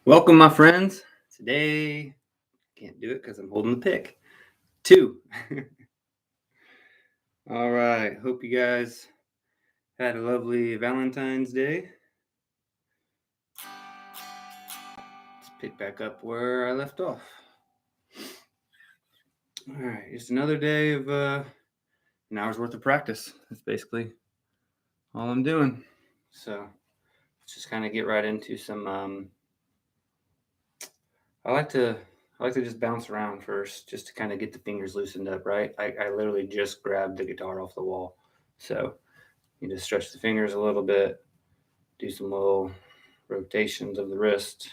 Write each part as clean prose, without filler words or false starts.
Welcome, my friends. Today, can't do it because I'm holding the pick. 2. All right. Hope you guys had a lovely Valentine's Day. Let's pick back up where I left off. All right. Just another day of an hour's worth of practice. That's basically all I'm doing. So let's just kind of get right into some. I like to just bounce around first, just to kind of get the fingers loosened up. Right. I literally just grabbed the guitar off the wall, so you just stretch the fingers a little bit, do some little rotations of the wrist,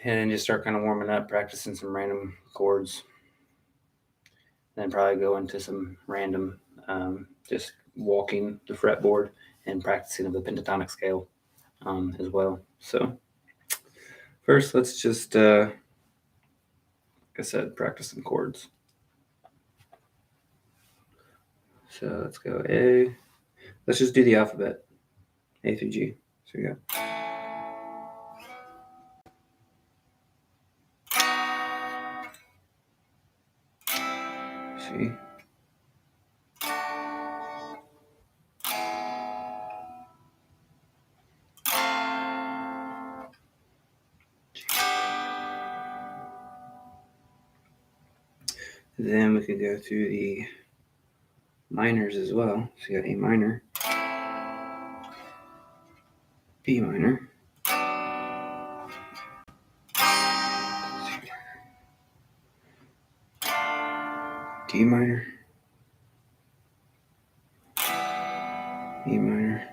and then just start kind of warming up, practicing some random chords. Then probably go into some random, just walking the fretboard and practicing of the pentatonic scale as well. So first, let's just, like I said, practice some chords. So let's go A. Let's just do the alphabet, A through G. So we go. C. Then we can go through the minors as well. So you got A minor, B minor, D minor, E minor,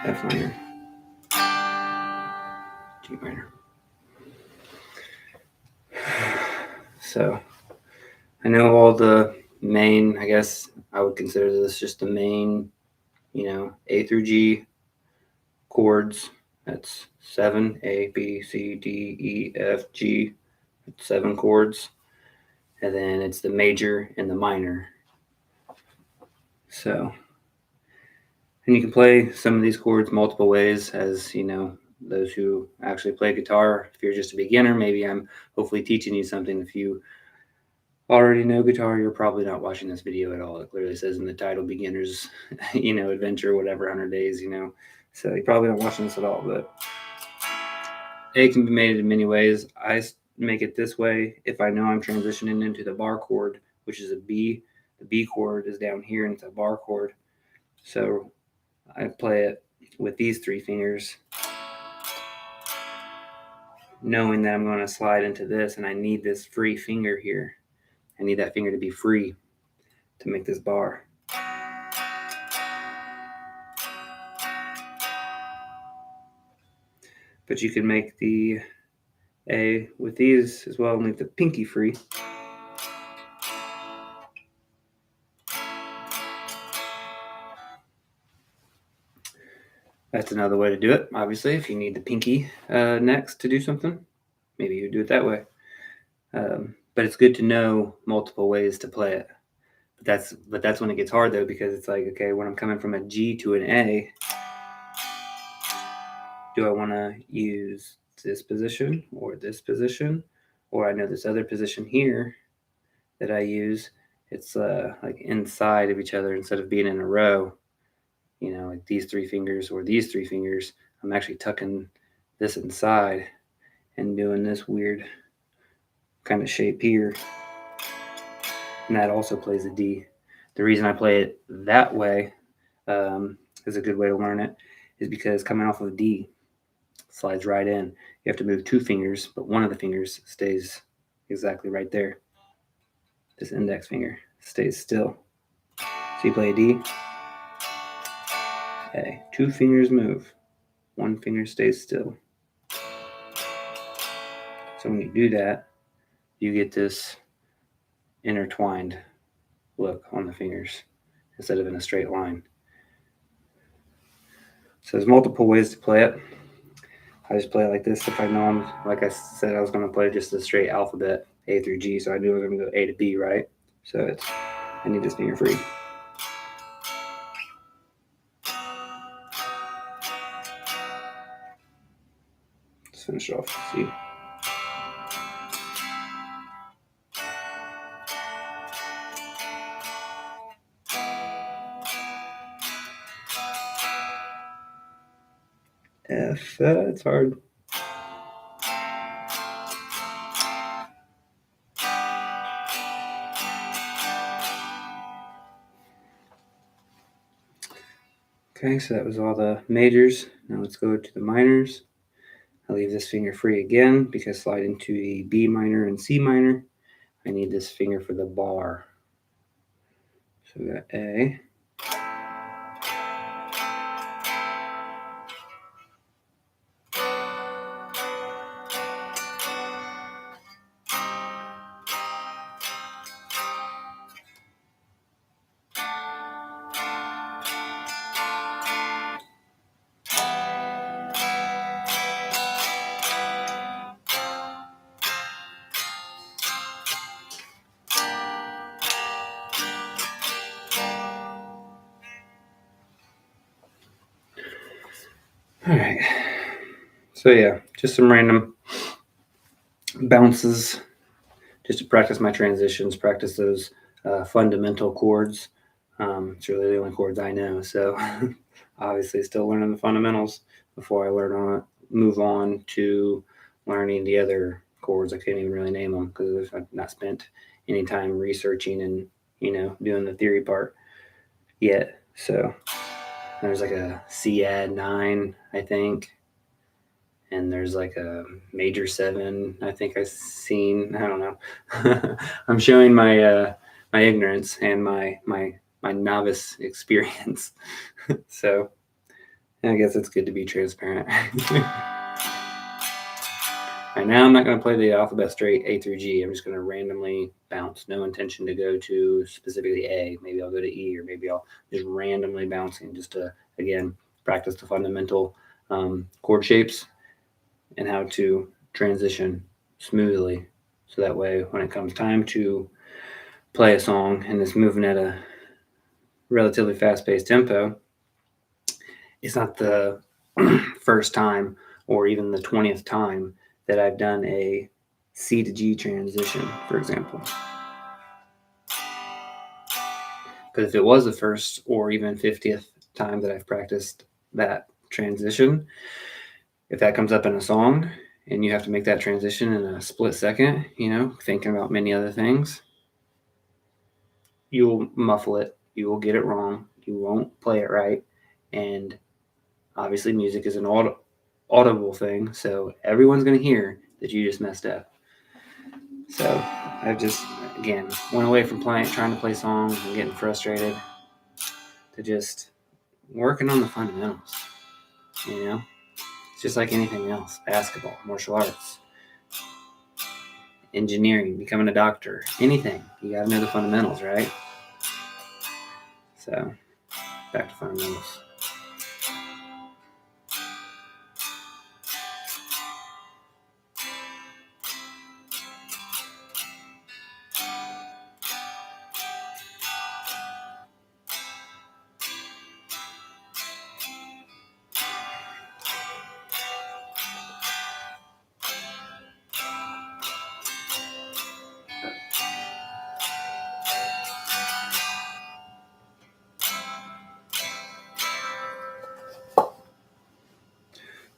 F minor, G minor. So I know all the main, I guess I would consider this just the main, A through G chords. That's 7, A, B, C, D, E, F, G. That's 7 chords. And then it's the major and the minor. So, and you can play some of these chords multiple ways, as those who actually play guitar. If you're just a beginner, maybe I'm hopefully teaching you something. If you already know guitar, you're probably not watching this video at all. It clearly says in the title, beginners, adventure, whatever, 100 days, So you're probably not watching this at all, but A can be made in many ways. I make it this way if I know I'm transitioning into the bar chord, which is a B. The B chord is down here and it's a bar chord. So I play it with these 3 fingers, knowing that I'm going to slide into this and I need this free finger here. I need that finger to be free to make this bar. But you can make the A with these as well and leave the pinky free. That's another way to do it. Obviously, if you need the pinky next to do something, maybe you do it that way. But it's good to know multiple ways to play it. But that's when it gets hard, though, because it's like, okay, when I'm coming from a G to an A, do I want to use this position or this position? Or I know this other position here that I use, it's like inside of each other instead of being in a row. Like these 3 fingers or these 3 fingers, I'm actually tucking this inside and doing this weird kind of shape here. And that also plays a D. The reason I play it that way is a good way to learn it, is because coming off of D, slides right in. You have to move 2 fingers, but one of the fingers stays exactly right there. This index finger stays still. So you play a D, A. 2 fingers move, 1 finger stays still. So when you do that, you get this intertwined look on the fingers instead of in a straight line. So there's multiple ways to play it. I just play it like this if I know I'm, like I said, I was going to play just the straight alphabet, A through G, so I knew I was going to go A to B, right? So I need this finger free. finish it off. See. F, it's hard. Okay, so that was all the majors. Now let's go to the minors. I leave this finger free again because sliding to the B minor and C minor, I need this finger for the bar. So we got A. All right. So yeah, just some random bounces just to practice my transitions, practice those fundamental chords. It's really the only chords I know. So obviously still learning the fundamentals before I move on to learning the other chords. I can't even really name them because I've not spent any time researching and, doing the theory part yet. So there's like a C add 9, I think. And there's like a major 7, I think I've seen. I don't know. I'm showing my my ignorance and my novice experience. So I guess it's good to be transparent. Right now, I'm not going to play the alphabet straight A through G. I'm just going to randomly bounce. No intention to go to specifically A. Maybe I'll go to E, or maybe I'll just randomly bouncing just to, again, practice the fundamental chord shapes and how to transition smoothly. So that way, when it comes time to play a song and it's moving at a relatively fast-paced tempo, it's not the first time or even the 20th time that I've done a C to G transition, for example. Because if it was the first or even 50th time that I've practiced that transition, if that comes up in a song and you have to make that transition in a split second, thinking about many other things, you will muffle it. You will get it wrong. You won't play it right. And obviously music is an audible thing, so everyone's going to hear that you just messed up. So I've just, again, went away from trying to play songs and getting frustrated to just working on the fundamentals. It's just like anything else: basketball, martial arts, engineering, becoming a doctor, anything. You got to know the fundamentals, right? So back to fundamentals.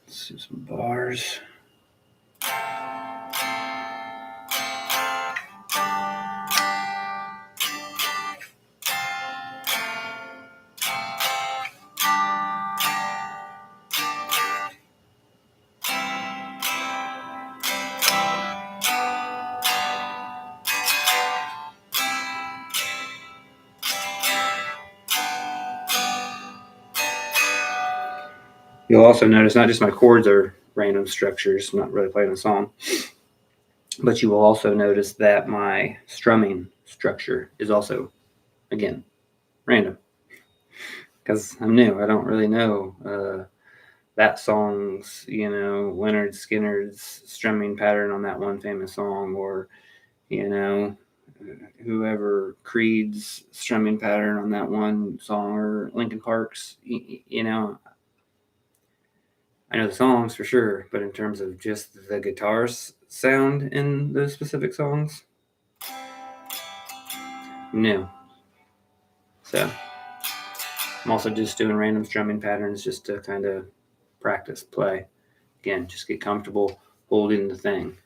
Let's do some bars. You'll also notice not just my chords are random structures, not really playing a song, but you will also notice that my strumming structure is also, again, random. Because I'm new. I don't really know that song's, Leonard Skinner's strumming pattern on that one famous song, or, whoever Creed's strumming pattern on that one song, or Linkin Park's, I know the songs for sure, but in terms of just the guitar sound in those specific songs, no. So I'm also just doing random strumming patterns just to kind of practice, play. Again, just get comfortable holding the thing.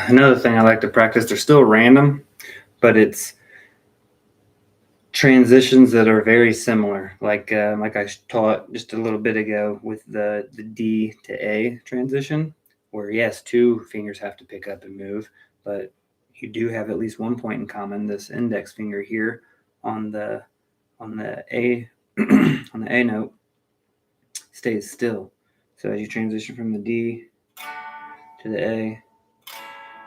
Another thing I like to practice, they're still random, but it's transitions that are very similar. Like I taught just a little bit ago with the D to A transition, where yes, two fingers have to pick up and move, but you do have at least one point in common. This index finger here on the A on the A note stays still. So as you transition from the D to the A,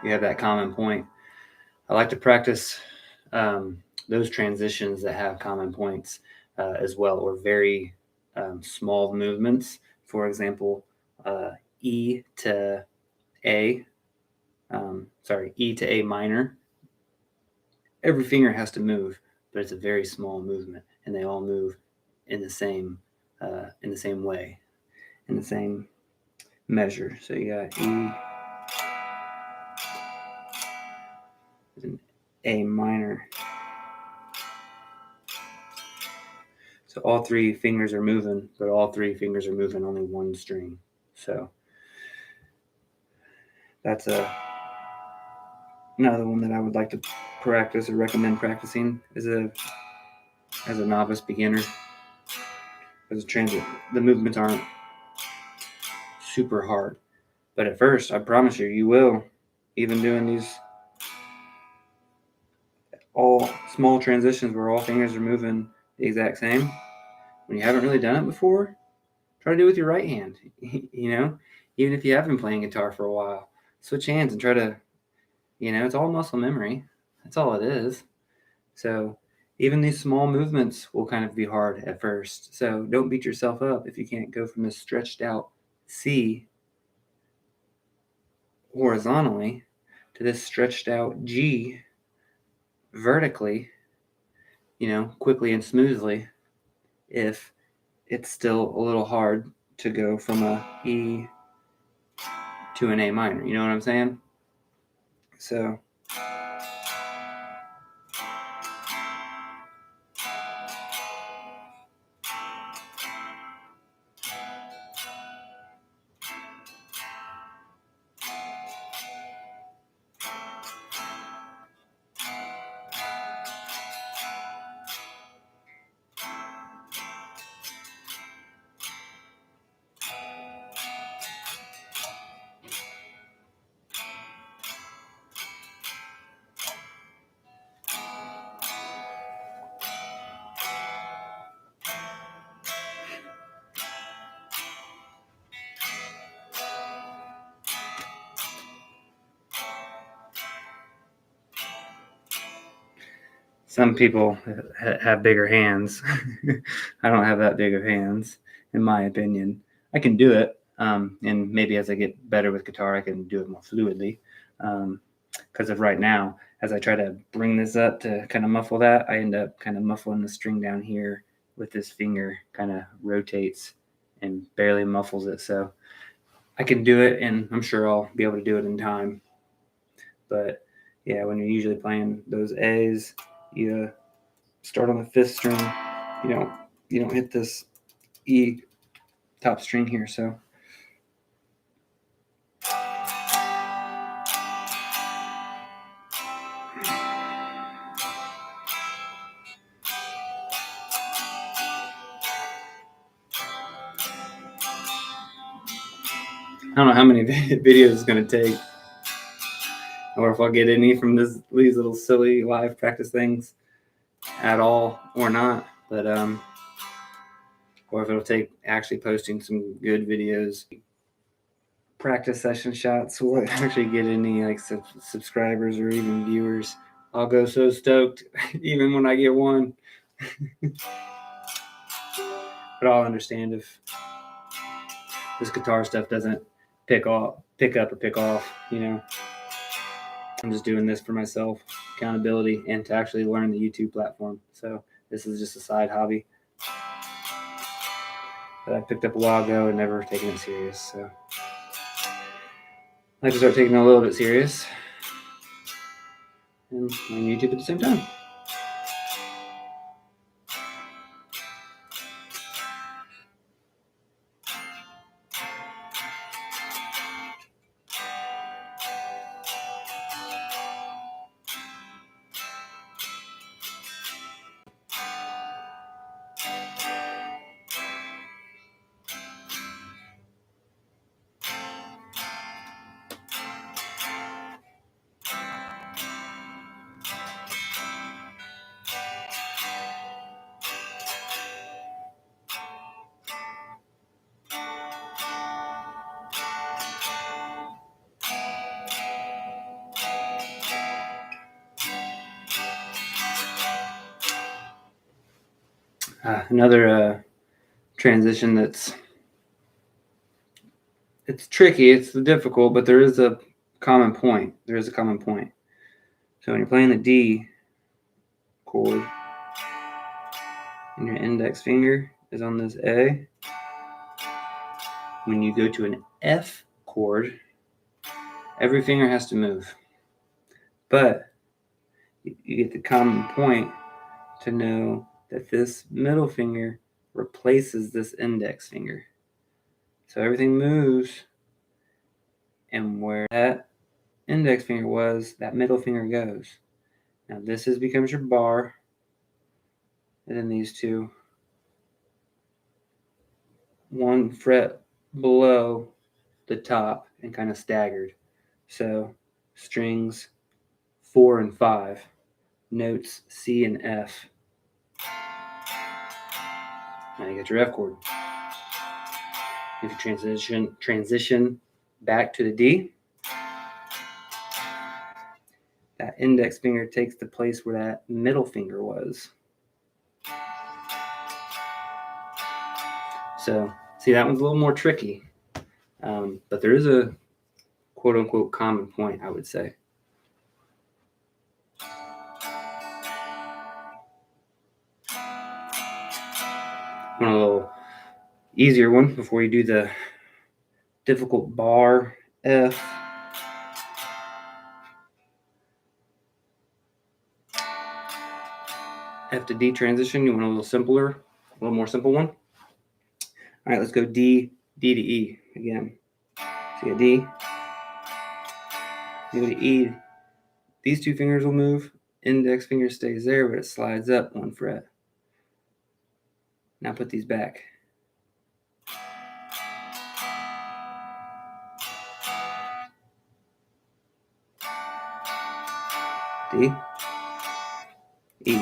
you have that common point. I like to practice those transitions that have common points as well, or very small movements. For example, E to A, E to A minor. Every finger has to move, but it's a very small movement, and they all move in the same way, in the same measure. So you got E, and A minor. So all three fingers are moving, but all three fingers are moving only one string. So that's another one that I would like to practice or recommend practicing as a novice beginner. As a transit, the movements aren't super hard, but at first, I promise you will. Even doing these all small transitions where all fingers are moving the exact same, when you haven't really done it before, try to do it with your right hand. Even if you have been playing guitar for a while, switch hands and try to, it's all muscle memory. That's all it is. So even these small movements will kind of be hard at first. So don't beat yourself up if you can't go from this stretched out C horizontally to this stretched out G vertically, quickly and smoothly, if it's still a little hard to go from a E to an A minor. You know what I'm saying? So some people have bigger hands. I don't have that big of hands, in my opinion. I can do it, and maybe as I get better with guitar, I can do it more fluidly. Because of right now, as I try to bring this up to kind of muffle that, I end up kind of muffling the string down here with this finger, kind of rotates and barely muffles it. So I can do it, and I'm sure I'll be able to do it in time. But yeah, when you're usually playing those A's, you start on the fifth string. You don't hit this E top string here. So I don't know how many videos it's going to take, or if I'll get any from these little silly live practice things at all or not. But or if it'll take actually posting some good videos, practice session shots, will actually get any like subscribers or even viewers. I'll go so stoked, even when I get one. But I'll understand if this guitar stuff doesn't pick up or pick off. I'm just doing this for myself, accountability, and to actually learn the YouTube platform. So this is just a side hobby that I picked up a while ago and never taken it serious. So I like to start taking it a little bit serious and learn YouTube at the same time. Another transition it's tricky, it's difficult, but there is a common point. So when you're playing the D chord and your index finger is on this A, when you go to an F chord, every finger has to move. But you get the common point to know that this middle finger replaces this index finger. So everything moves, and where that index finger was, that middle finger goes. Now this becomes your bar, and then these two, one fret below the top and kind of staggered. So strings 4 and 5, notes C and F. Now you get your F chord. If you transition back to the D, that index finger takes the place where that middle finger was. So, see, that one's a little more tricky, but there is a quote-unquote common point, I would say. One a little easier one before you do the difficult bar F. F to D transition, you want a little simpler, a little more simple one? All right, let's go D to E again. So you got D, you go to E. These two fingers will move. Index finger stays there, but it slides up 1 fret. Now put these back. D, E.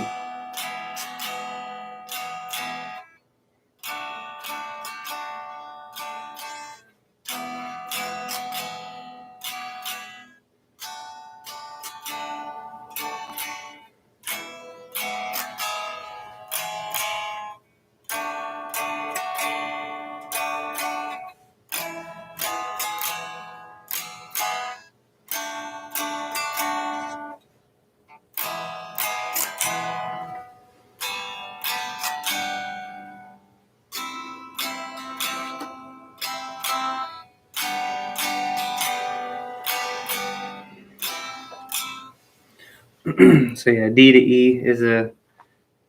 So yeah, D to E is a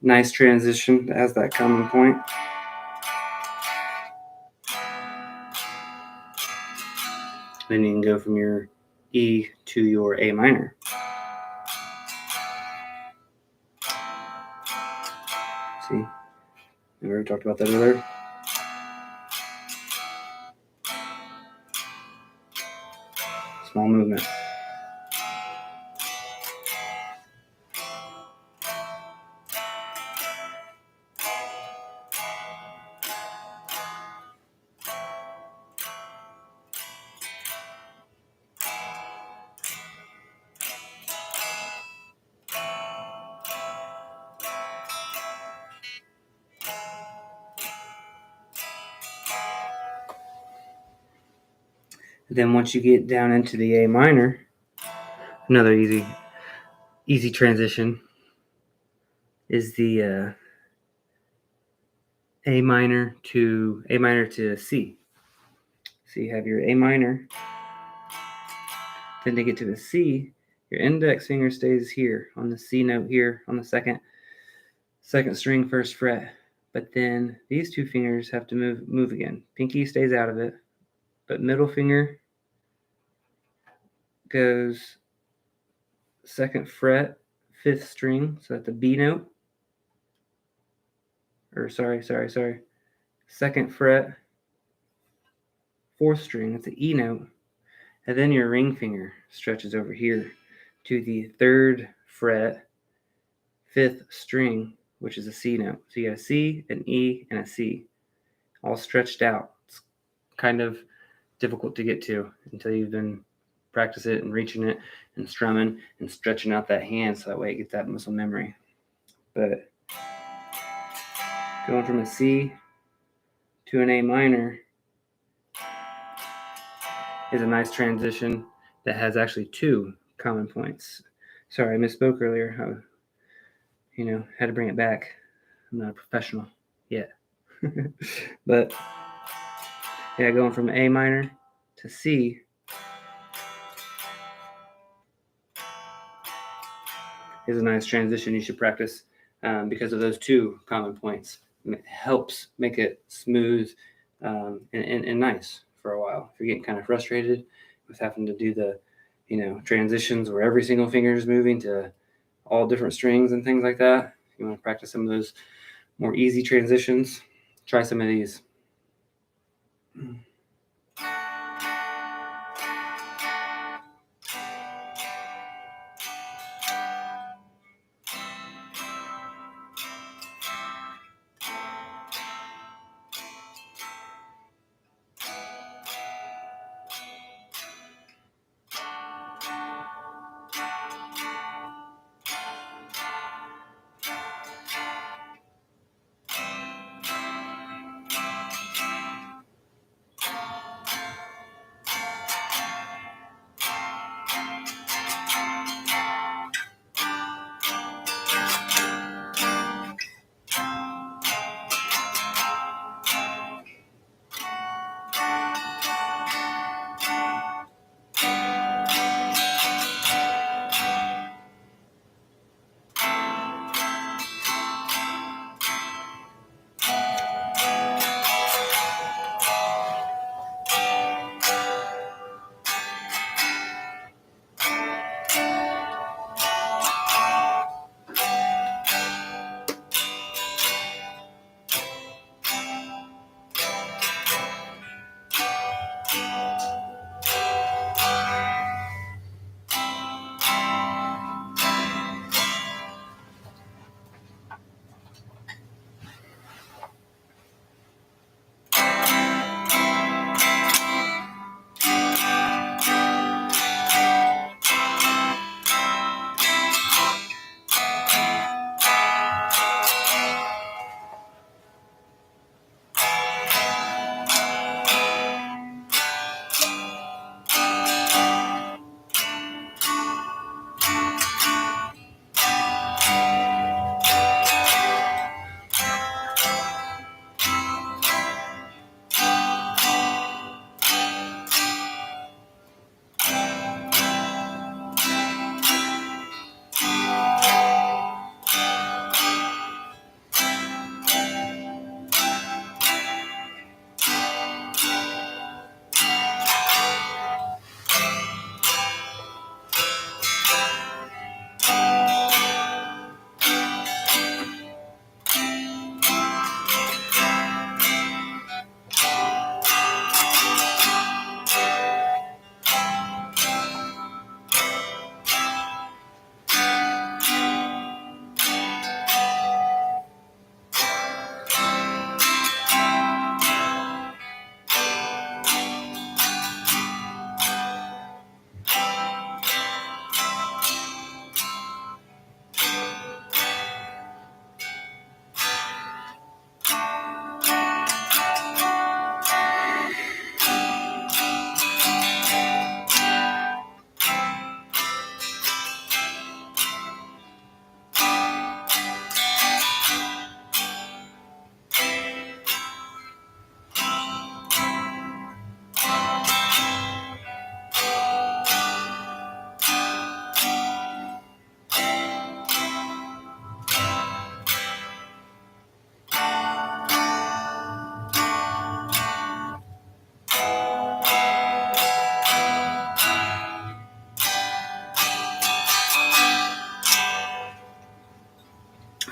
nice transition that has that common point. Then you can go from your E to your A minor. See, we already talked about that earlier. Small movement. Then once you get down into the A minor, another easy transition is the A minor to C. So you have your A minor. Then to get to the C, your index finger stays here on the C note here on the second string, 1st fret. But then these two fingers have to move again. Pinky stays out of it, but middle finger goes 2nd fret, 5th string, so that's the B note. Or sorry. 2nd fret, 4th string, that's the E note. And then your ring finger stretches over here to the 3rd fret, 5th string, which is a C note. So you got a C, an E, and a C, all stretched out. It's kind of difficult to get to until you've been practice it and reaching it and strumming and stretching out that hand so that way it gets that muscle memory. But Going from a C to an A minor is a nice transition that has actually two common points. Sorry, I misspoke earlier. Had to bring it back. I'm not a professional yet. But yeah, going from A minor to C is a nice transition you should practice because of those two common points. It helps make it smooth and nice for a while. If you're getting kind of frustrated with having to do the, transitions where every single finger is moving to all different strings and things like that, you want to practice some of those more easy transitions, try some of these.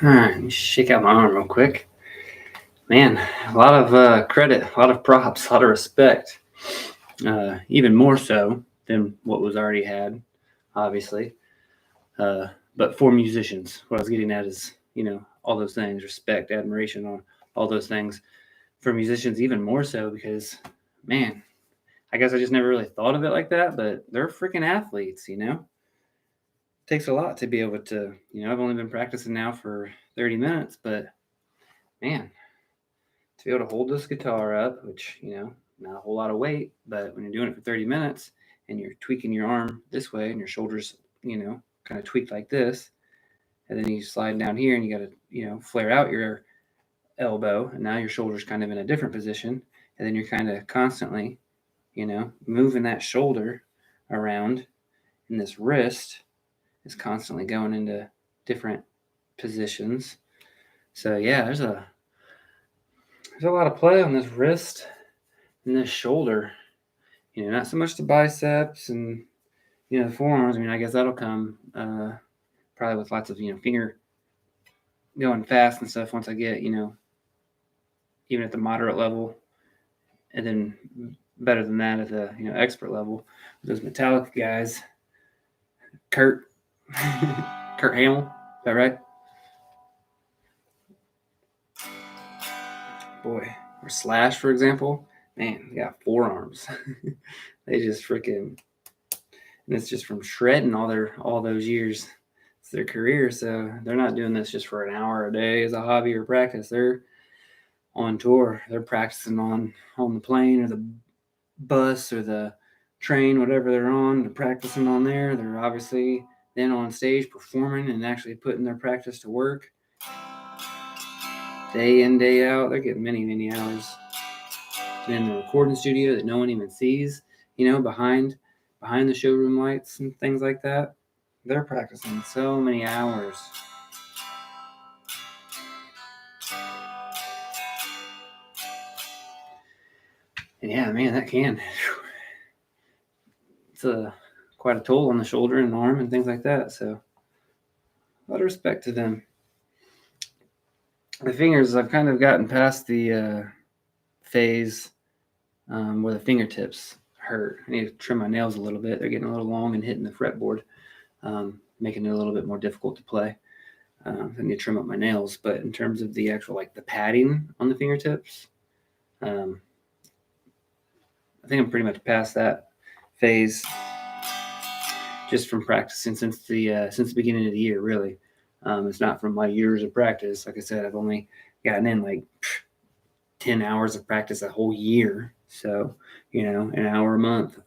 All right, let me shake out my arm real quick. Man, a lot of credit, a lot of props, a lot of respect. Even more so than what was already had, obviously. But for musicians, what I was getting at is, all those things, respect, admiration, all those things. For musicians, even more so because, man, I guess I just never really thought of it like that, but they're freaking athletes, It takes a lot to be able to, I've only been practicing now for 30 minutes, but man, to be able to hold this guitar up, which, not a whole lot of weight, but when you're doing it for 30 minutes and you're tweaking your arm this way and your shoulders, kind of tweaked like this, and then you slide down here and you got to, flare out your elbow, and now your shoulder's kind of in a different position, and then you're kind of constantly, moving that shoulder around, and this wrist is constantly going into different positions. So yeah, there's a lot of play on this wrist and this shoulder. Not so much the biceps and the forearms. I mean, I guess that'll come probably with lots of finger going fast and stuff once I get even at the moderate level, and then better than that at the expert level. Those Metallica guys, Kurt Hamill, is that right? Boy, or Slash, for example, man, they got forearms. They just freaking, and it's just from shredding all those years. It's their career, so they're not doing this just for an hour a day as a hobby or practice. They're on tour. They're practicing on the plane or the bus or the train, whatever they're on. They're practicing on there. They're obviously then on stage performing and actually putting their practice to work day in, day out. They're getting many, many hours in the recording studio that no one even sees, behind the showroom lights and things like that. They're practicing so many hours. And yeah, man, that can. It's quite a toll on the shoulder and arm and things like that. So a lot of respect to them. The fingers, I've kind of gotten past the phase where the fingertips hurt. I need to trim my nails a little bit. They're getting a little long and hitting the fretboard, making it a little bit more difficult to play. I need to trim up my nails. But in terms of the actual, the padding on the fingertips, I think I'm pretty much past that phase just from practicing since the beginning of the year, really. It's not from my years of practice. Like I said, I've only gotten in 10 hours of practice a whole year. So, an hour a month,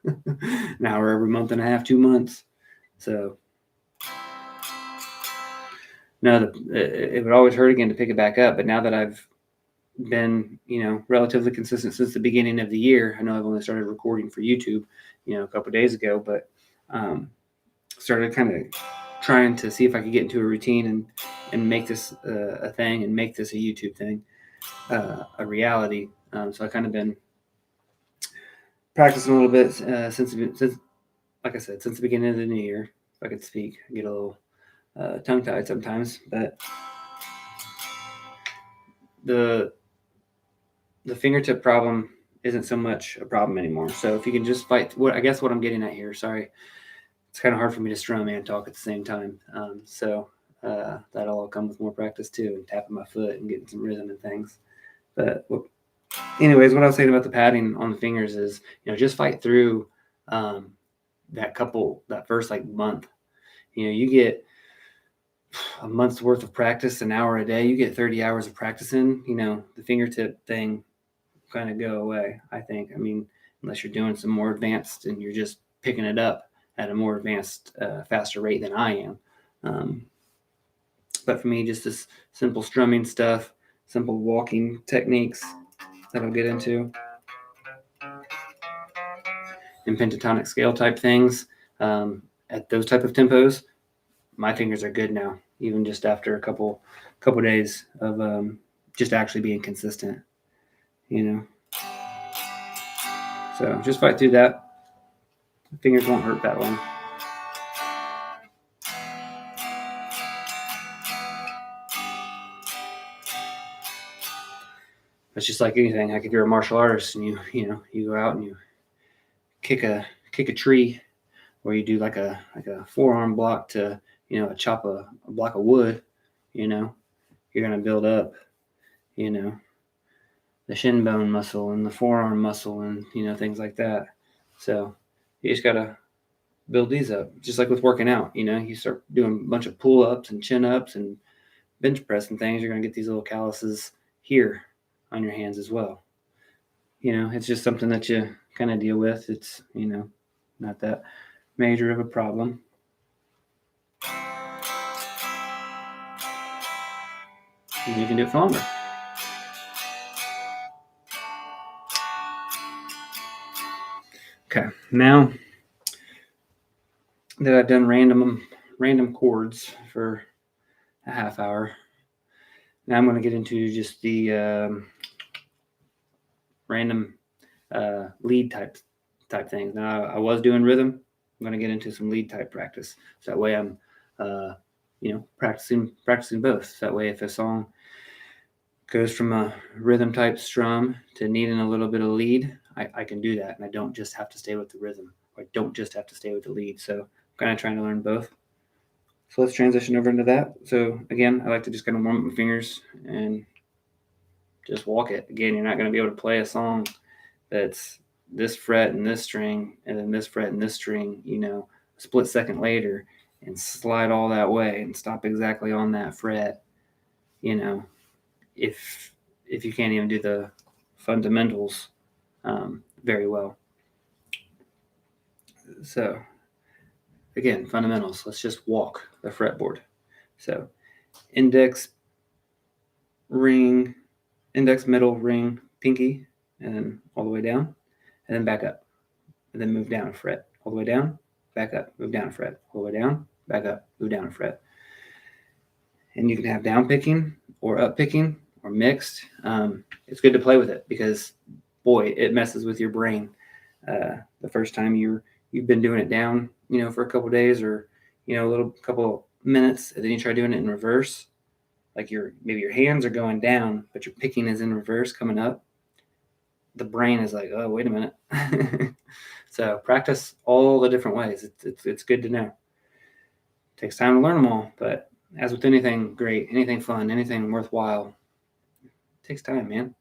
an hour every month and a half, 2 months. So, no, it would always hurt again to pick it back up. But now that I've been, relatively consistent since the beginning of the year, I know I've only started recording for YouTube, a couple of days ago, but started kind of trying to see if I could get into a routine and make this a thing and make this a YouTube thing, a reality. So I kind of been practicing a little bit since, like I said, since the beginning of the new year. If I could speak, I get a little tongue-tied sometimes, but the fingertip problem isn't so much a problem anymore. So if you can just fight, what I'm getting at here, sorry, it's kind of hard for me to strum and talk at the same time. So that'll all come with more practice too, and tapping my foot and getting some rhythm and things. But anyways, what I was saying about the padding on the fingers is, just fight through that first month. You get a month's worth of practice, an hour a day, you get 30 hours of practicing, the fingertip thing kind of go away, I think. I mean, unless you're doing some more advanced and you're just picking it up at a more advanced, faster rate than I am. But for me, just this simple strumming stuff, simple walking techniques that I'll get into, and pentatonic scale type things, at those type of tempos, my fingers are good now, even just after a couple days of just actually being consistent, So just fight through that. Fingers won't hurt that long. It's just like anything. Like if you're a martial artist and you go out and you kick a tree, or you do like a forearm block to chop a block of wood, you're gonna build up, the shin bone muscle and the forearm muscle and things like that. So you just gotta build these up, just like with working out. You start doing a bunch of pull ups and chin ups and bench press and things, you're gonna get these little calluses here on your hands as well. It's just something that you kind of deal with. It's, not that major of a problem. And you can do it for longer. Okay, now that I've done random chords for a half hour, now I'm going to get into just the random lead type things. Now I was doing rhythm. I'm going to get into some lead type practice. So that way I'm, practicing both. So that way if a song goes from a rhythm type strum to needing a little bit of lead, I can do that. And I don't just have to stay with the rhythm. Or I don't just have to stay with the lead. So I'm kind of trying to learn both. So let's transition over into that. So again, I like to just kind of warm up my fingers and just walk it. Again, you're not going to be able to play a song that's this fret and this string and then this fret and this string, a split second later, and slide all that way and stop exactly on that fret, if you can't even do the fundamentals very well. So again, fundamentals, let's just walk the fretboard. So index, ring, index, middle, ring, pinky, and then all the way down, and then back up, and then move down a fret, all the way down, back up, move down a fret, all the way down, back up, move down a fret. And you can have down picking or up picking or mixed. It's good to play with it because, boy, it messes with your brain. The first time you've been doing it down, for a couple of days or, a little couple minutes, and then you try doing it in reverse. Like maybe your hands are going down, but your picking is in reverse coming up. The brain is like, oh, wait a minute. So practice all the different ways. It's good to know. It takes time to learn them all, but as with anything great, anything fun, anything worthwhile, it takes time, man.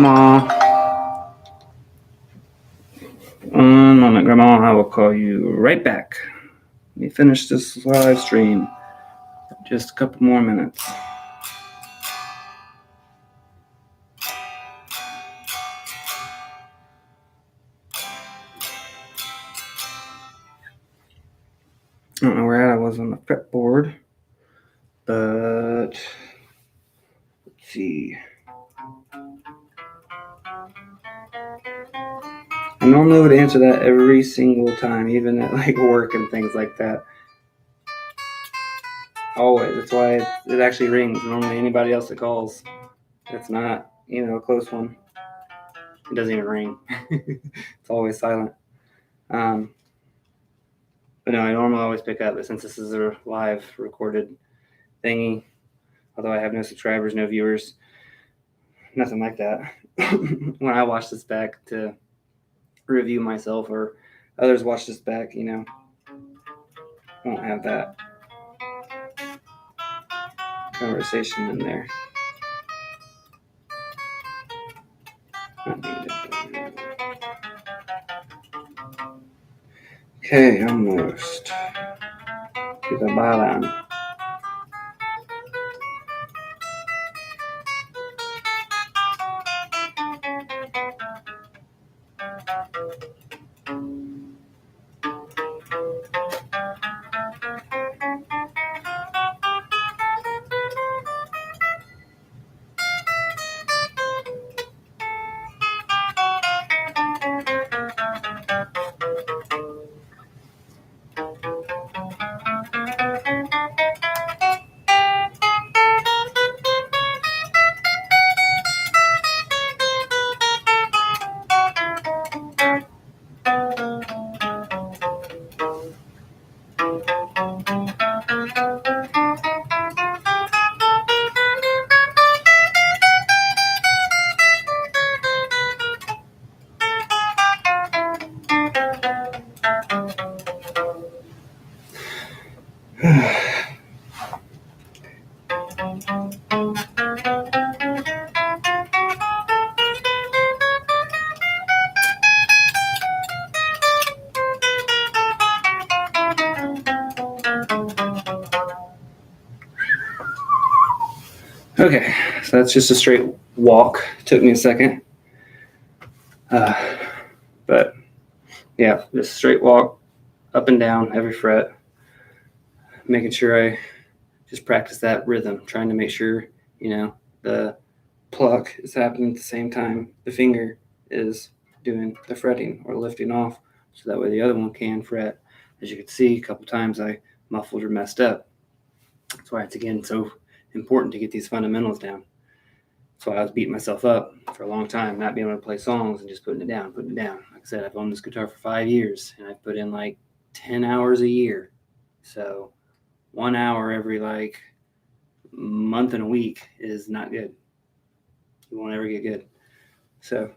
Grandma. One moment, Grandma. I will call you right back. Let me finish this live stream. Just a couple more minutes. I don't know where I was on the fretboard, but let's see. I normally would answer that every single time, even at like work and things like that. Always. That's why it actually rings. Normally anybody else that calls, it's not, a close one. It doesn't even ring. It's always silent. But no, I normally always pick up, but since this is a live recorded thingy, although I have no subscribers, no viewers, nothing like that. When I watch this back to review myself or others watch this back, won't have that conversation in there. Okay, almost to the bottom. Okay, so that's just a straight walk. Took me a second. But yeah, just a straight walk up and down every fret, making sure I just practice that rhythm, trying to make sure, the pluck is happening at the same time the finger is doing the fretting or lifting off, so that way the other one can fret. As you can see, a couple times I muffled or messed up. That's why it's, again, so important to get these fundamentals down. That's why I was beating myself up for a long time, not being able to play songs and just putting it down. Like I said, I've owned this guitar for 5 years, and I've put in like 10 hours a year. So 1 hour every like month and a week is not good. You won't ever get good. So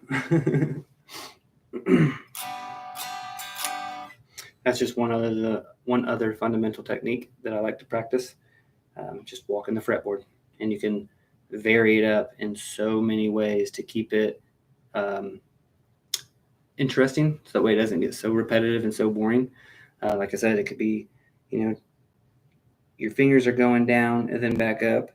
that's just one other fundamental technique that I like to practice. Just walking the fretboard, and you can vary it up in so many ways to keep it interesting, so that way it doesn't get so repetitive and so boring. Like I said, it could be, your fingers are going down and then back up,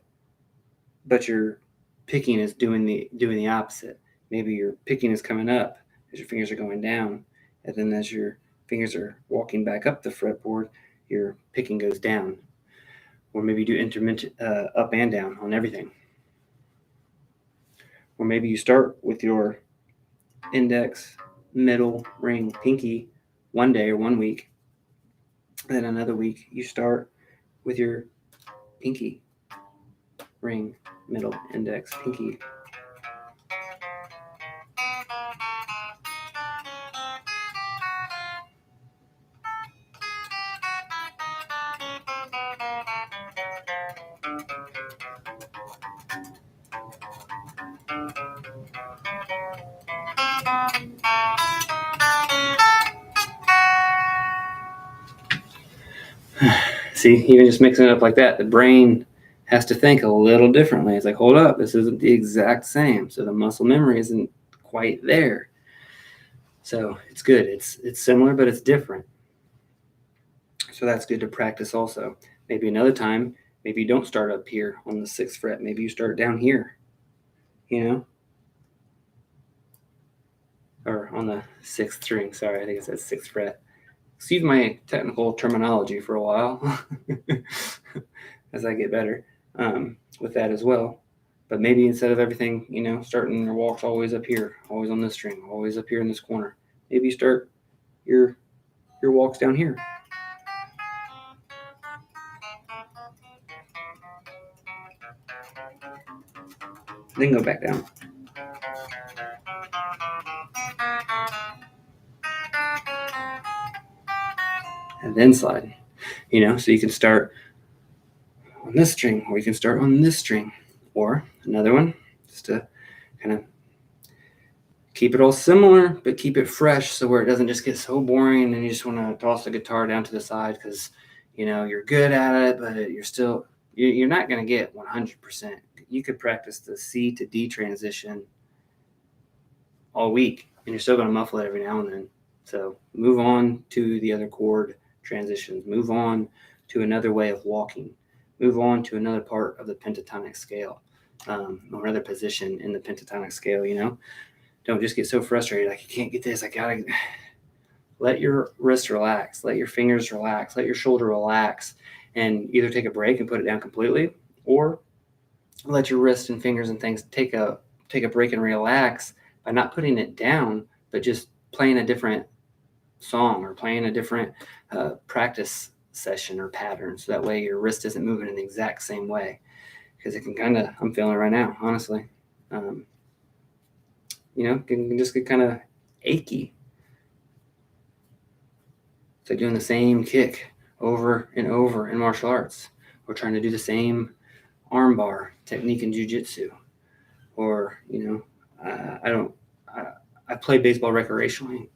but your picking is doing the opposite. Maybe your picking is coming up as your fingers are going down, and then as your fingers are walking back up the fretboard, your picking goes down. Or maybe you do intermittent up and down on everything. Or maybe you start with your index, middle, ring, pinky one day or 1 week. Then another week you start with your pinky, ring, middle, index, pinky. See, even just mixing it up like that, the brain has to think a little differently. It's like, hold up, this isn't the exact same. So the muscle memory isn't quite there. So it's good. It's similar, but it's different. So that's good to practice also. Maybe another time, maybe you don't start up here on the 6th fret. Maybe you start down here, or on the 6th string. Sorry, I think it says 6th fret. Excuse my technical terminology for a while as I get better with that as well. But maybe instead of everything, starting your walks always up here, always on this string, always up here in this corner, maybe you start your walks down here. Then go back down. And then slide, so you can start on this string, or you can start on this string, or another one, just to kind of keep it all similar, but keep it fresh, so where it doesn't just get so boring and you just want to toss the guitar down to the side because, you're good at it, but you're not going to get 100%. You could practice the C to D transition all week, and you're still going to muffle it every now and then. So move on to the other chord transitions. Move on to another way of walking. Move on to another part of the pentatonic scale, or another position in the pentatonic scale, Don't just get so frustrated, like, you can't get this, I gotta. Let your wrist relax, let your fingers relax, let your shoulder relax, and either take a break and put it down completely, or let your wrist and fingers and things take a break and relax by not putting it down, but just playing a different song or playing a different practice session or pattern. So that way your wrist isn't moving in the exact same way, because it can I'm feeling it right now, honestly. Can just get kind of achy. It's like doing the same kick over and over in martial arts, or trying to do the same armbar technique in jiu-jitsu, or I play baseball recreationally,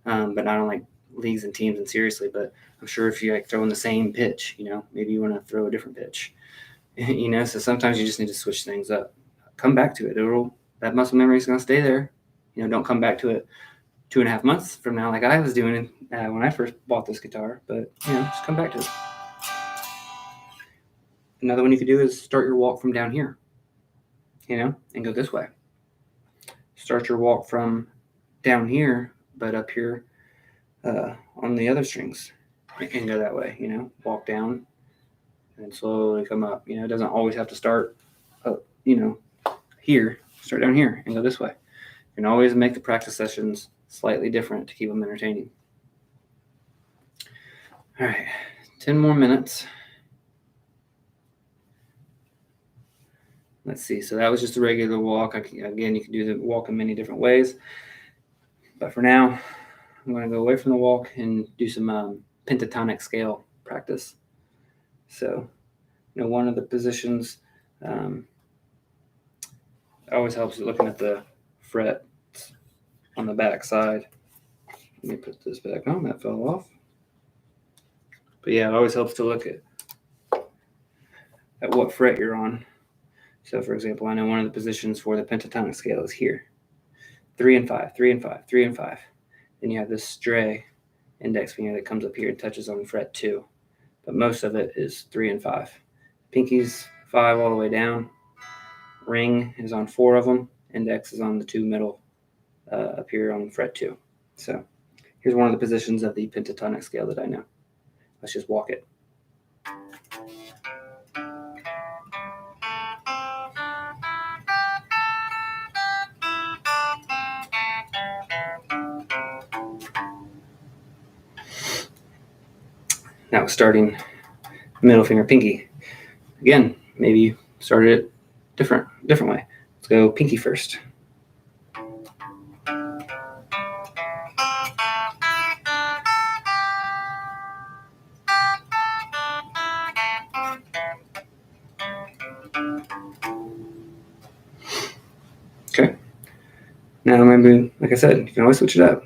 but I don't like leagues and teams and seriously. But I'm sure if you like throwing the same pitch, maybe you want to throw a different pitch, So sometimes you just need to switch things up. Come back to it. That muscle memory is going to stay there. Don't come back to it 2.5 months from now, like I was doing when I first bought this guitar, but just come back to it. Another one you could do is start your walk from down here, and go this way. Start your walk from down here, but up here on the other strings, and go that way, walk down and slowly come up. It doesn't always have to start up, here. Start down here and go this way. You can always make the practice sessions slightly different to keep them entertaining. All right, 10 more minutes. Let's see. So that was just a regular walk. Again, you can do the walk in many different ways. But for now, I'm going to go away from the walk and do some pentatonic scale practice. So, one of the positions always helps you looking at the fret on the back side. Let me put this back on. That fell off. But yeah, it always helps to look at what fret you're on. So, for example, I know one of the positions for the pentatonic scale is here. 3 and 5, 3 and 5, 3 and 5. Then you have this stray index finger that comes up here and touches on fret 2. But most of it is 3 and 5. Pinky's 5 all the way down. Ring is on 4 of them. Index is on the 2 middle up here on fret 2. So here's one of the positions of the pentatonic scale that I know. Let's just walk it. Now starting middle finger pinky. Again, maybe you started it different way. Let's go pinky first. Okay. Now maybe, like I said, you can always switch it up.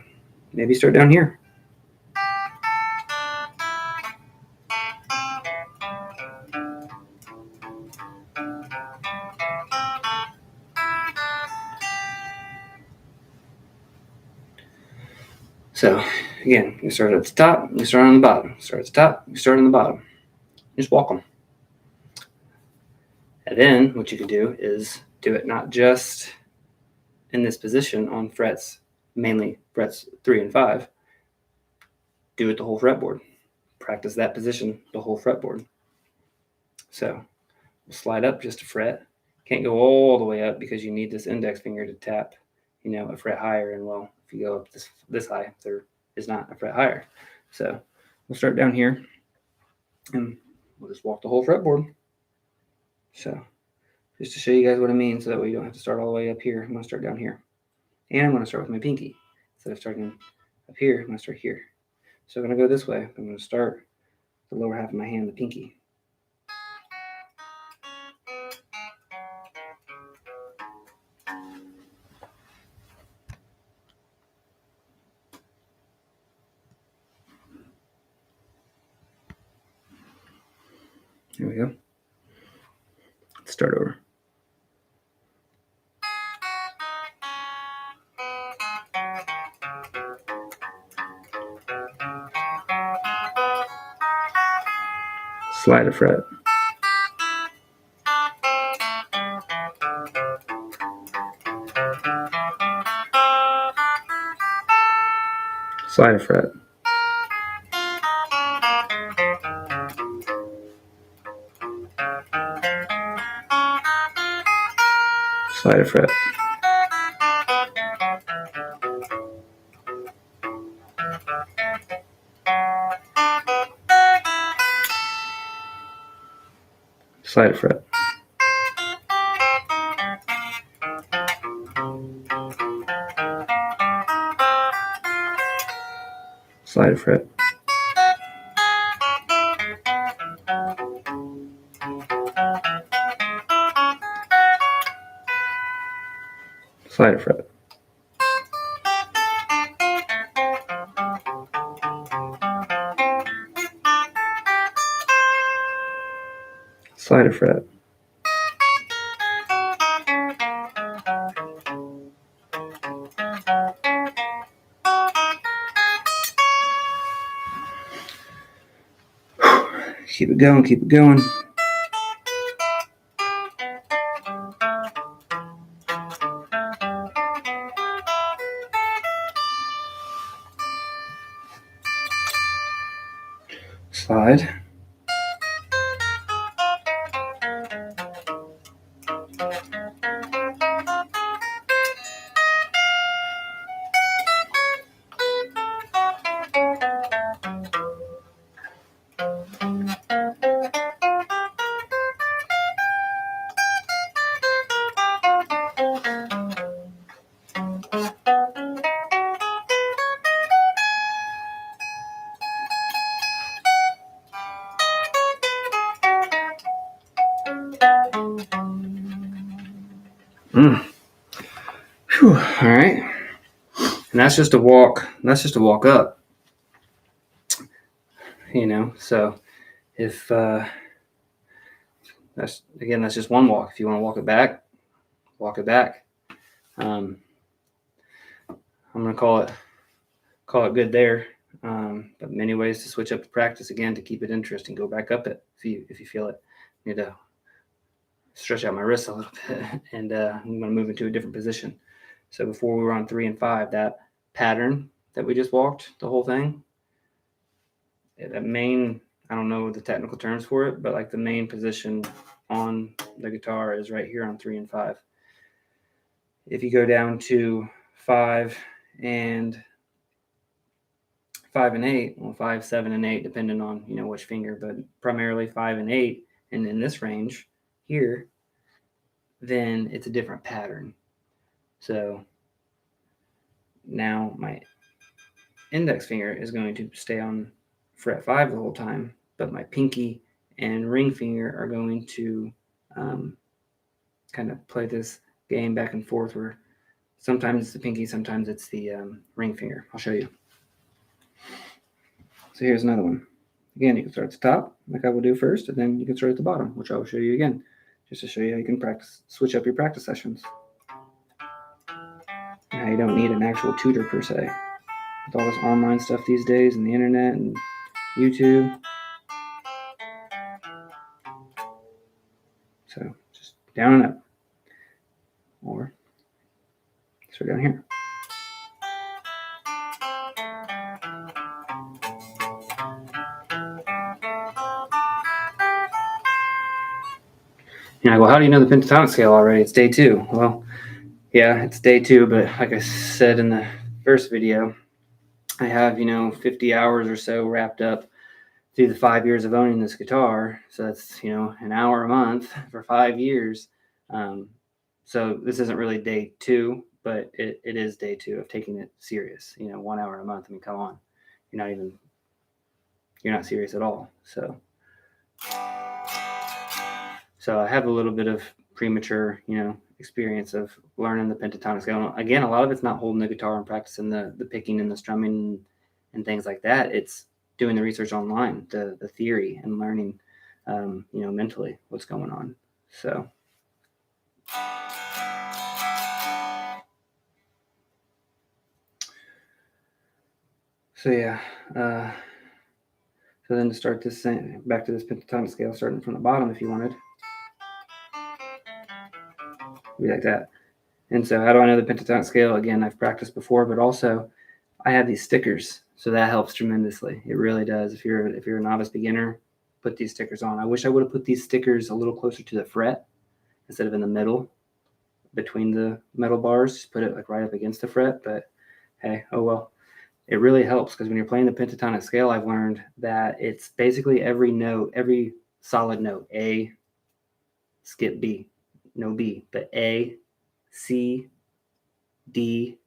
Maybe start down here. So again, you start at the top, you start on the bottom. Start at the top, you start on the bottom. Just walk them. And then what you can do is do it not just in this position on frets, mainly frets 3 and 5. Do it the whole fretboard. Practice that position the whole fretboard. So we'll slide up just a fret. Can't go all the way up because you need this index finger to tap, a fret higher. And well, if you go up this high, there is not a fret higher. So we'll start down here and we'll just walk the whole fretboard. So just to show you guys what I mean, so that way you don't have to start all the way up here. I'm going to start down here. And I'm going to start with my pinky. Instead of starting up here, I'm going to start here. So I'm going to go this way. I'm going to start the lower half of my hand, the pinky. Here we go. Let's start over. Slide a fret. Slide a fret. Slide a fret. Slide a fret. Slide a fret. Slide a fret. Slide a fret. Keep it going, keep it going. Slide. Whew, all right. And that's just a walk. That's just a walk up. So if that's just one walk. If you want to walk it back, walk it back. I'm gonna call it good there. But many ways to switch up the practice again to keep it interesting. Go back up it if you feel it. I need to stretch out my wrists a little bit, and I'm gonna move into a different position. So before we were on 3 and 5, that pattern that we just walked, the whole thing, that main, I don't know the technical terms for it, but like the main position on the guitar is right here on 3 and 5. If you go down to 5 and 8, well, 5, 7, and 8, depending on which finger, but primarily 5 and 8, and in this range here, then it's a different pattern. So now my index finger is going to stay on fret 5 the whole time, but my pinky and ring finger are going to kind of play this game back and forth, where sometimes it's the pinky, sometimes it's the ring finger. I'll show you. So here's another one. Again, you can start at the top, like I will do first, and then you can start at the bottom, which I will show you again, just to show you how you can switch up your practice sessions. And how you don't need an actual tutor per se. with all this online stuff these days and the internet and YouTube. So just down and up. Or start down here. You're like, well, how do you know the pentatonic scale already? It's day 2. Well, yeah, it's day 2, but like I said in the first video, I have, 50 hours or so wrapped up through the 5 years of owning this guitar. So that's, an hour a month for 5 years. So this isn't really day 2, but it is day 2 of taking it serious. 1 hour a month. I mean, come on, you're not serious at all. So I have a little bit of premature, experience of learning the pentatonic scale. Again, a lot of it's not holding the guitar and practicing the picking and the strumming and things like that. It's doing the research online, the theory, and learning, mentally what's going on. So yeah. So then to start this, back to this pentatonic scale, starting from the bottom, if you wanted, be like that. And so how do I know the pentatonic scale? Again, I've practiced before, but also I have these stickers, so that helps tremendously. It really does. If you're a novice beginner, put these stickers on. I wish I would have put these stickers a little closer to the fret instead of in the middle between the metal bars. Just put it like right up against the fret, but hey, oh well. It really helps because when you're playing the pentatonic scale, I've learned that it's basically every note, every solid note. A, skip B, no B, but A, C, D,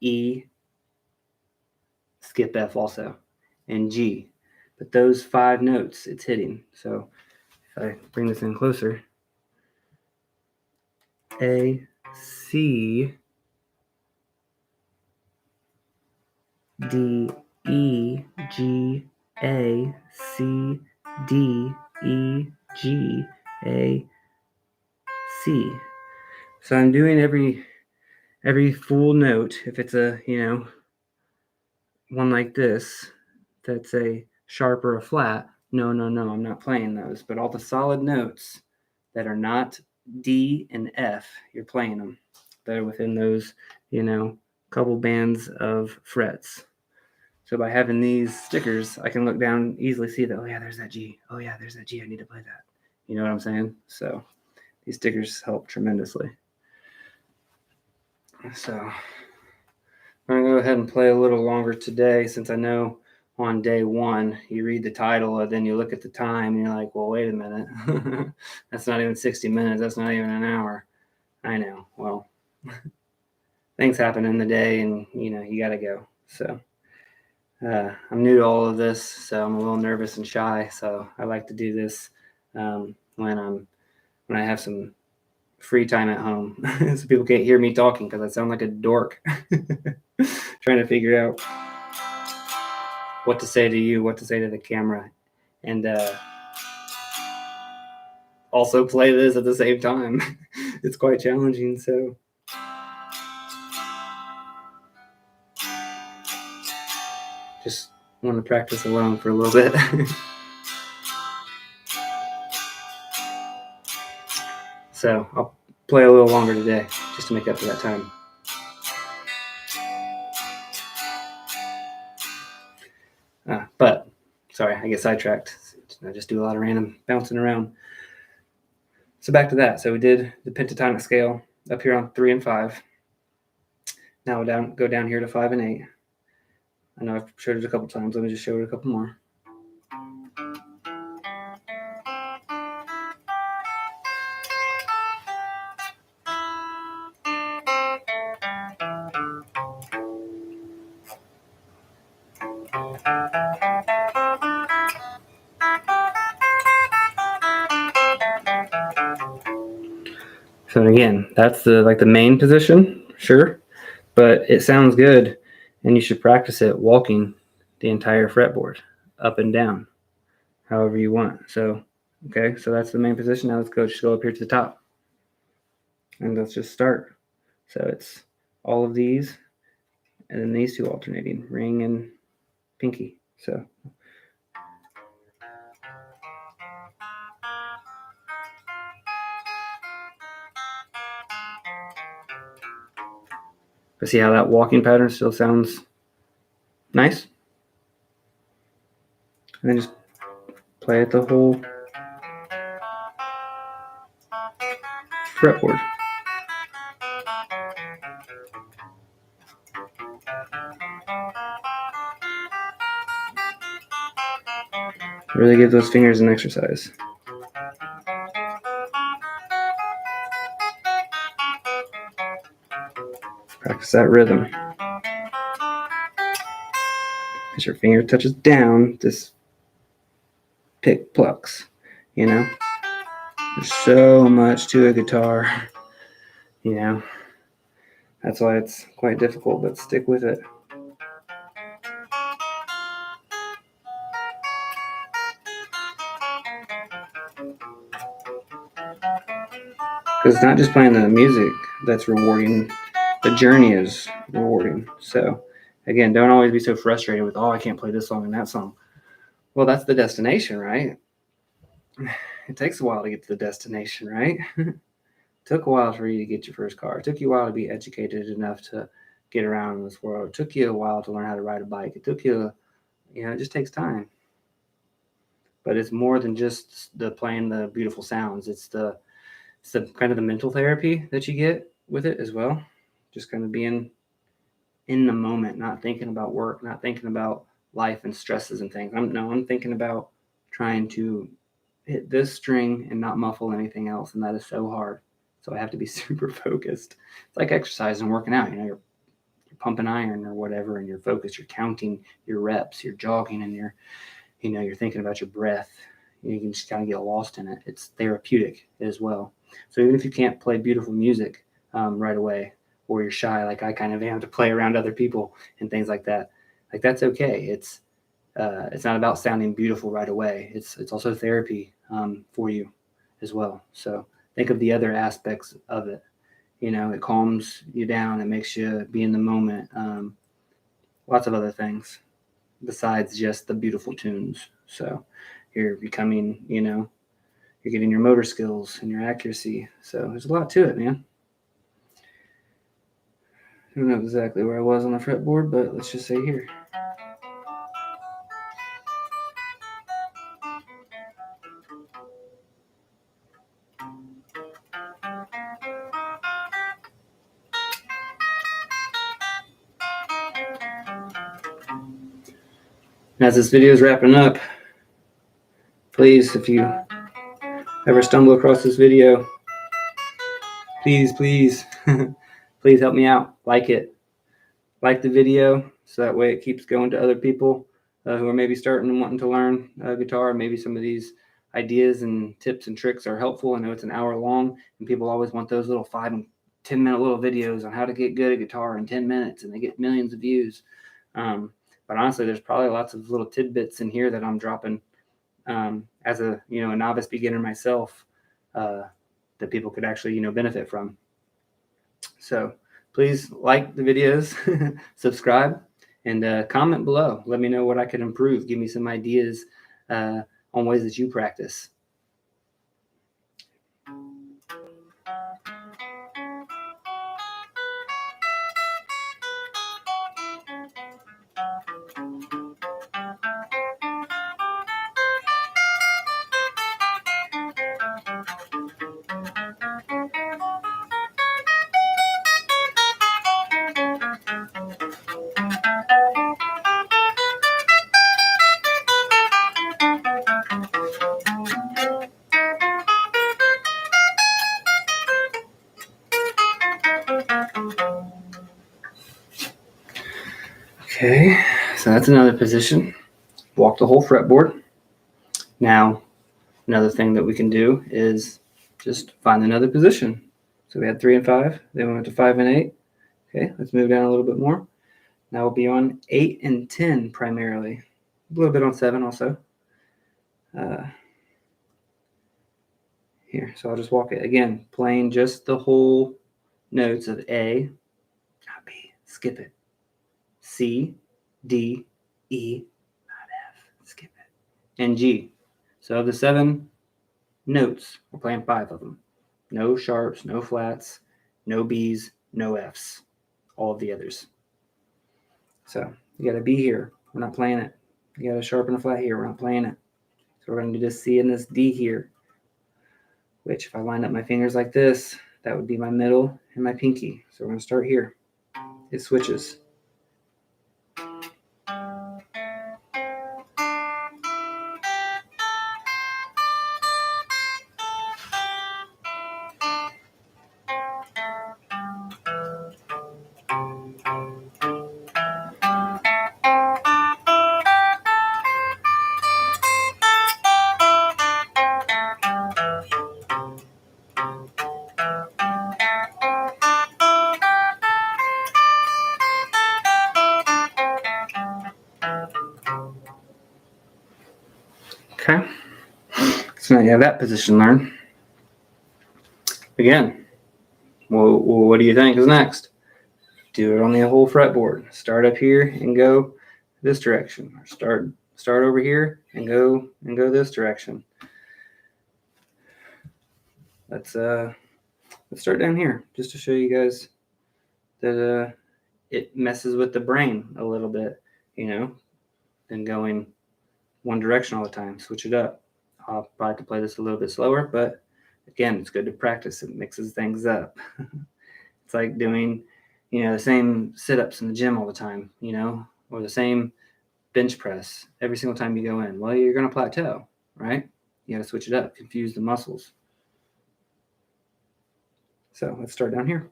E, skip F also, and G. But those 5 notes, it's hitting. So if I bring this in closer, A, C, D, E, G, A, C, D, E, G, A, C. So I'm doing every full note. If it's a, one like this, that's a sharp or a flat, no, I'm not playing those. But all the solid notes that are not D and F, you're playing them. They're within those, couple bands of frets. So by having these stickers, I can look down, easily see that, oh yeah, there's that G. Oh yeah, there's that G. I need to play that. You know what I'm saying? So these stickers help tremendously. So I'm going to go ahead and play a little longer today, since I know on day 1, you read the title and then you look at the time and you're like, well, wait a minute. That's not even 60 minutes. That's not even an hour. I know. Well, things happen in the day and, you got to go. So I'm new to all of this, so I'm a little nervous and shy. So I like to do this when I have some free time at home, so people can't hear me talking because I sound like a dork trying to figure out what to say to you, what to say to the camera, and also play this at the same time. It's quite challenging. So just want to practice alone for a little bit. So I'll play a little longer today just to make up for that time. But sorry, I get sidetracked. I just do a lot of random bouncing around. So back to that. So we did the pentatonic scale up here on 3 and 5. Now we'll go down here to 5 and 8. I know I've showed it a couple times. Let me just show it a couple more. So again, that's the main position, sure, but it sounds good, and you should practice it walking the entire fretboard up and down, however you want. So okay, so that's the main position. Now let's just go up here to the top, and let's just start. So it's all of these and then these two alternating, ring and pinky. So but see how that walking pattern still sounds nice? And then just play it the whole fretboard. Really give those fingers an exercise. Practice that rhythm. As your finger touches down, this pick plucks, you know? There's so much to a guitar, you know? That's why it's quite difficult, but stick with it. Because it's not just playing the music that's rewarding, the journey is rewarding. So, again, don't always be so frustrated with, oh, I can't play this song and that song. Well, that's the destination, right? It takes a while to get to the destination, right? It took a while for you to get your first car. It took you a while to be educated enough to get around in this world. It took you a while to learn how to ride a bike. It took you, it just takes time. But it's more than just the playing the beautiful sounds. It's the kind of the mental therapy that you get with it as well. Just kind of being in the moment, not thinking about work, not thinking about life and stresses and things. I'm thinking about trying to hit this string and not muffle anything else, and that is so hard. So I have to be super focused. It's like exercise and working out. You're pumping iron or whatever, and you're focused. You're counting your reps. You're jogging, and you're thinking about your breath. You can just kind of get lost in it. It's therapeutic as well. So even if you can't play beautiful music right away, or you're shy, like I kind of am, to play around other people and things like that, like that's okay. It's not about sounding beautiful right away. It's also therapy for you as well. So think of the other aspects of it. It calms you down. It makes you be in the moment. Lots of other things besides just the beautiful tunes. So you're becoming, you're getting your motor skills and your accuracy. So there's a lot to it, man. I don't know exactly where I was on the fretboard, but let's just say here. As this video is wrapping up, please, if you ever stumble across this video, please, please help me out. Like it. Like the video, so that way it keeps going to other people who are maybe starting and wanting to learn guitar. Maybe some of these ideas and tips and tricks are helpful. I know it's an hour long, and people always want those little 5 and 10-minute little videos on how to get good at guitar in 10 minutes, and they get millions of views. But honestly, there's probably lots of little tidbits in here that I'm dropping as a novice beginner myself that people could actually benefit from. So please like the videos, subscribe, and comment below. Let me know what I could improve. Give me some ideas on ways that you practice. Okay, so that's another position. Walk the whole fretboard. Now, another thing that we can do is just find another position. So we had 3 and 5, then we went to 5 and 8. Okay, let's move down a little bit more. Now we'll be on 8 and 10 primarily. A little bit on 7 also. Here, so I'll just walk it. Again, playing just the whole notes of A, not B. Skip it. C, D, E, not F, skip it, and G. So of the 7 notes, we're playing 5 of them. No sharps, no flats, no Bs, no Fs, all of the others. So you got a B here, we're not playing it. You got a sharp and a flat here, we're not playing it. So we're going to do this C and this D here, which if I line up my fingers like this, that would be my middle and my pinky. So we're going to start here. It switches. Okay. So now you have that position learned. Again, well, what do you think is next? Do it on the whole fretboard. Start up here and go this direction. Or start over here and go this direction. Let's start down here just to show you guys that it messes with the brain a little bit, than going one direction all the time. Switch it up. I'll probably have to play this a little bit slower, but again, it's good to practice. It mixes things up. It's like doing, the same sit-ups in the gym all the time, or the same bench press every single time you go in. Well, you're going to plateau, right? You got to switch it up, confuse the muscles. So let's start down here.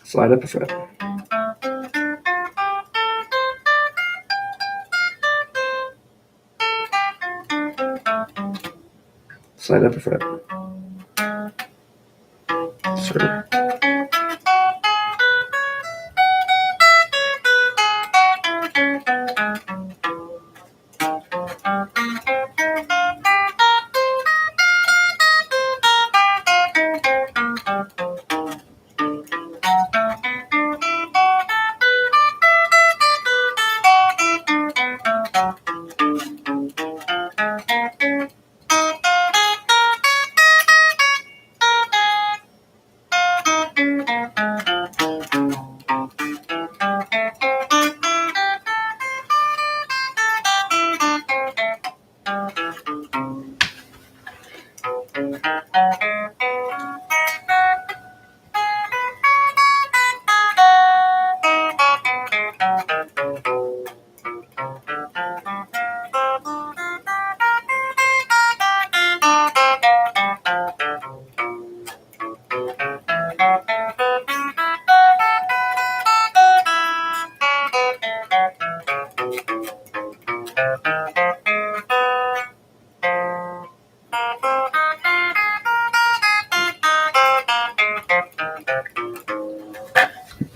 Slide up a fret. Slide up a fret. Sure.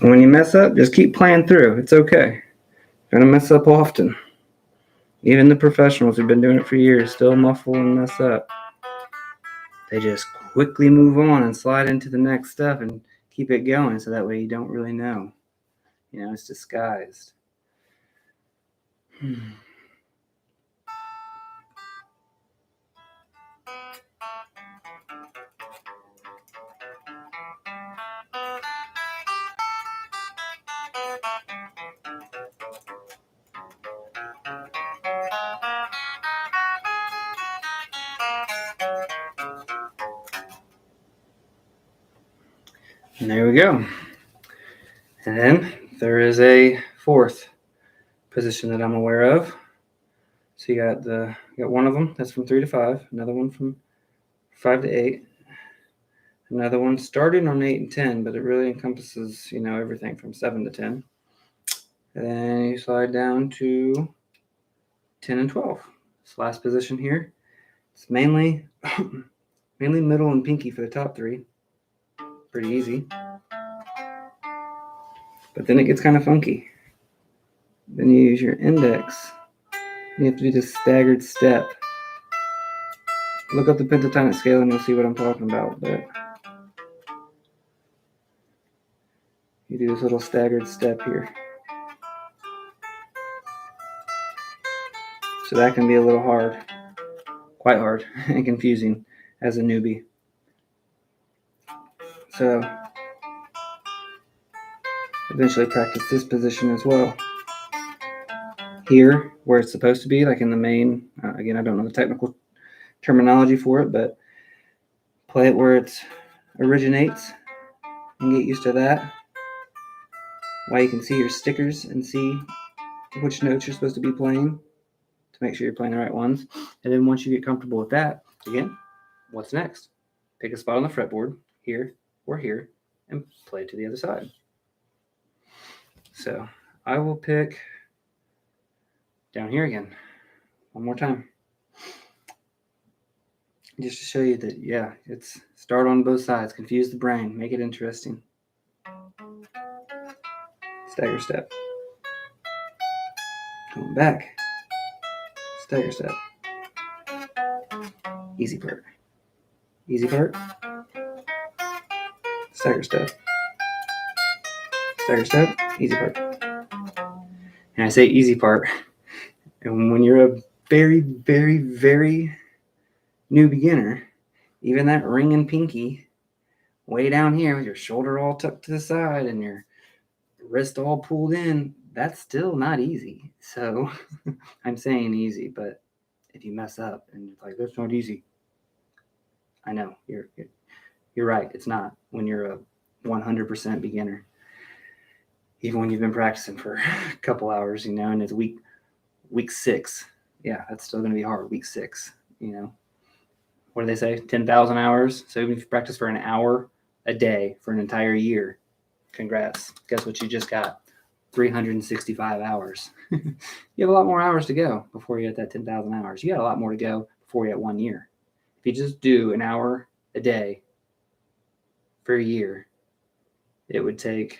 When you mess up, just keep playing through. It's okay. You're going to mess up often. Even the professionals who've been doing it for years still muffle and mess up. They just quickly move on and slide into the next step and keep it going, so that way you don't really know. It's disguised. And there we go. And then there is a fourth position that I'm aware of. So you got one of them that's from 3 to 5, another one from 5 to 8, another one starting on 8 and 10, but it really encompasses, everything from 7 to 10. And then you slide down to 10 and 12. This last position here, it's mainly middle and pinky for the top 3. Pretty easy. But then it gets kind of funky. Then you use your index. You have to do this staggered step. Look up the pentatonic scale and you'll see what I'm talking about. But you do this little staggered step here. So that can be a little hard, quite hard and confusing as a newbie. So eventually practice this position as well. Here, where it's supposed to be, like in the main, again, I don't know the technical terminology for it, but play it where it originates and get used to that. While you can see your stickers and see which notes you're supposed to be playing to make sure you're playing the right ones. And then once you get comfortable with that, again, what's next? Pick a spot on the fretboard, here or here, and play it to the other side. So I will pick down here again, one more time. Just to show you that, yeah, it's start on both sides, confuse the brain, make it interesting. Stagger step. Going back. Stagger step. Easy part. Easy part. Stagger step. Stagger step. Easy part. And I say easy part. And when you're a very, very, very new beginner, even that ring and pinky way down here with your shoulder all tucked to the side and your wrist all pulled in, that's still not easy. So I'm saying easy, but if you mess up and it's like, that's not easy. I know, you're right. It's not when you're a 100% beginner. Even when you've been practicing for a couple hours, and it's week 6. Yeah, that's still going to be hard. Week 6, What do they say? 10,000 hours. So even if you practice for an hour a day for an entire year, congrats. Guess what you just got? 365 hours. You have a lot more hours to go before you hit that 10,000 hours. You got a lot more to go before you hit 1 year. If you just do an hour a day for a year, it would take,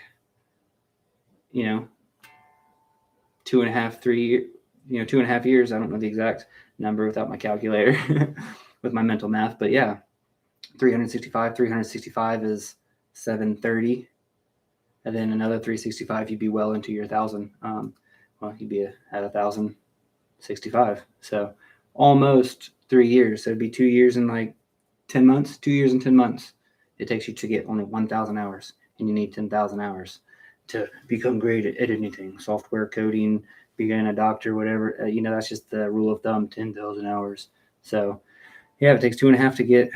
2.5, 3, 2.5 years. I don't know the exact number without my calculator with my mental math, but yeah, 365 is 730. And then another 365, you'd be well into your 1,000. You'd be at 1,065. So almost 3 years. So it'd be 2 years and like 10 months. 2 years and 10 months. It takes you to get only 1,000 hours, and you need 10,000 hours to become great at anything. Software coding, being a doctor, whatever. That's just the rule of thumb. 10,000 hours. So yeah, it takes 2.5 to get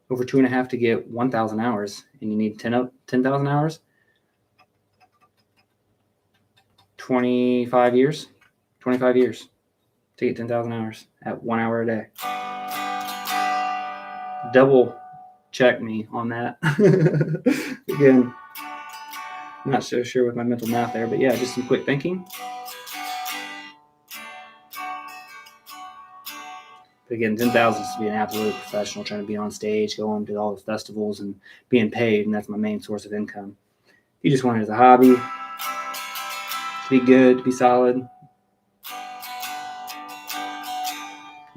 over 2.5 to get 1,000 hours, and you need 10,000 hours. 25 years to get 10,000 hours at 1 hour a day. Double check me on that. Again, I'm not so sure with my mental math there, but yeah, just some quick thinking. But again, 10,000 is to be an absolute professional, trying to be on stage, going to all the festivals and being paid, and that's my main source of income. If you just want it as a hobby, to be good, to be solid,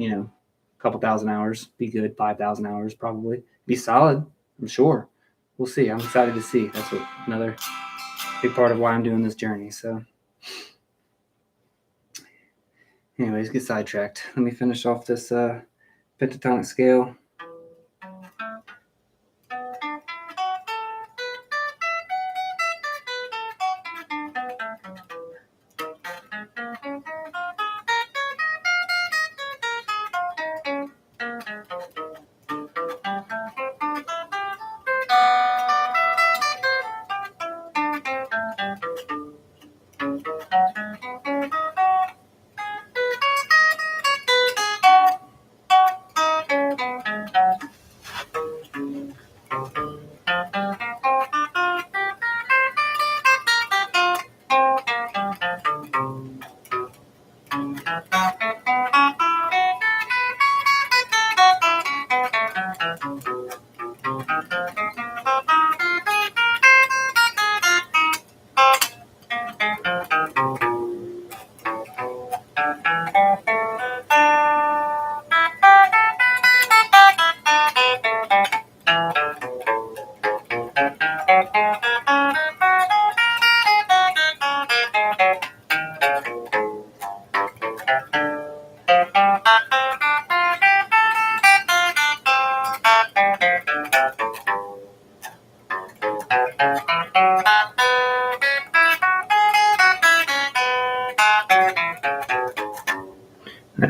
a couple thousand hours, be good, 5,000 hours probably, be solid, I'm sure. We'll see. I'm excited to see. That's what another big part of why I'm doing this journey. So anyways, get sidetracked. Let me finish off this pentatonic scale.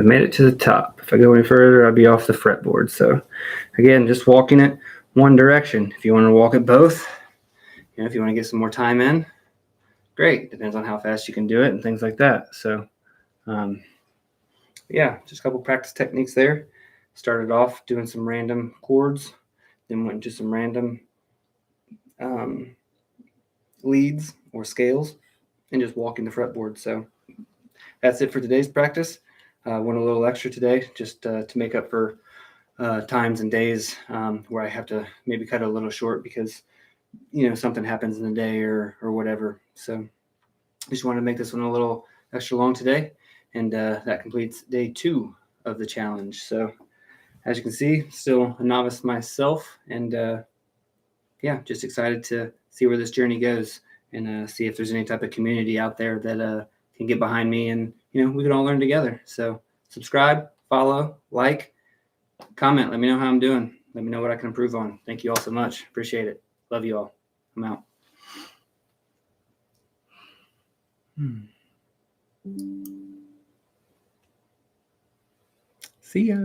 I've made it to the top. If I go any further, I'll be off the fretboard. So again, just walking it one direction. If you want to walk it both, if you want to get some more time in, great. Depends on how fast you can do it and things like that. So yeah, just a couple practice techniques there. Started off doing some random chords, then went into some random leads or scales, and just walking the fretboard. So that's it for today's practice. Went a little extra today just to make up for times and days where I have to maybe cut it a little short because something happens in the day or whatever. So just wanted to make this one a little extra long today, and that completes day 2 of the challenge. So as you can see, still a novice myself, and yeah, just excited to see where this journey goes and see if there's any type of community out there that can get behind me, and we can all learn together. So subscribe, follow, like, comment. Let me know how I'm doing. Let me know what I can improve on. Thank you all so much. Appreciate it. Love you all. I'm out. See ya.